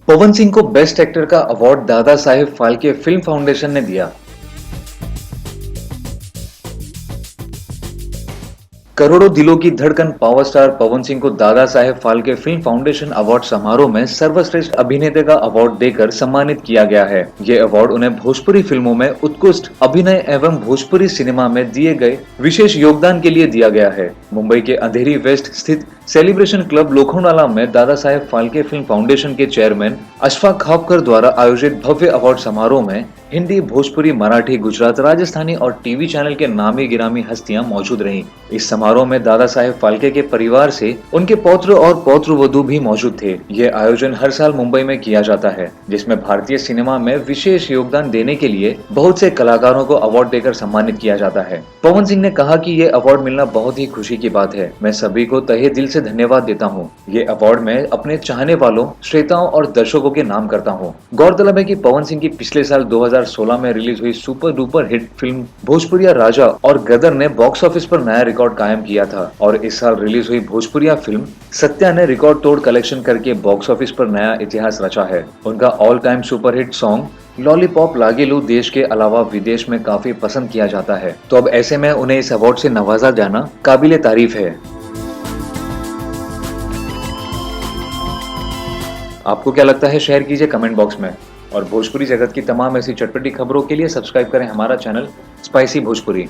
पवन सिंह को best actor का award Dada Saheb Phalke film foundation ने दिया। करोड़ों दिलों की धड़कन पावर स्टार पवन सिंह को Dada Saheb Phalke film foundation award समारोह में सर्वश्रेष्ठ अभिनेता का अवार्ड देकर सम्मानित किया गया है। ये अवार्ड उन्हें भोजपुरी फिल्मों में उत्कृष्ट अभिनय एवं भोजपुरी सिनेमा में दिए गए विशेष योगदान के लिए दिया गया है। मुंबई के अंधेरी वेस्ट स्थित सेलिब्रेशन क्लब लोखंडवाला में दादा साहेब फाल्के फिल्म फाउंडेशन के चेयरमैन अशफाक खापकर द्वारा आयोजित भव्य अवार्ड समारोह में हिंदी, भोजपुरी, मराठी, गुजरात, राजस्थानी और टीवी चैनल के नामी गिरामी हस्तियां मौजूद रहीं। इस समारोह में दादा साहेब फाल्के के परिवार से उनके पौत्र और पौत्रवधू भी मौजूद थे। यह आयोजन हर साल मुंबई में किया जाता है, जिसमें भारतीय सिनेमा में विशेष योगदान देने के लिए बहुत से कलाकारों को अवार्ड देकर सम्मानित किया जाता है। पवन सिंह ने कहा कि ये अवार्ड मिलना बहुत ही खुशी की बात है। मैं सभी को तहे दिल से धन्यवाद देता हूँ। ये अवार्ड मैं अपने चाहने वालों, श्रोताओं और दर्शकों के नाम करता हूँ। गौरतलब है कि पवन सिंह की पिछले साल 2016 में रिलीज हुई सुपर डुपर हिट फिल्म भोजपुरिया राजा और गदर ने बॉक्स ऑफिस पर नया रिकॉर्ड कायम किया था और इस साल रिलीज हुई भोजपुरिया फिल्म सत्या ने रिकॉर्ड तोड़ कलेक्शन करके बॉक्स ऑफिस पर नया इतिहास रचा है। उनका all time superhit song lollipop लागेलू देश के अलावा विदेश में काफी पसंद किया जाता है, तो अब ऐसे में उन्हें इस अवार्ड से नवाजा जाना काबिले तारीफ है। आपको क्या लगता है, शेयर कीजिए कमेंट बॉक्स में। और भोजपुरी जगत की तमाम ऐसी चटपटी खबरों के लिए सब्सक्राइब करें हमारा चैनल स्पाइसी भोजपुरी।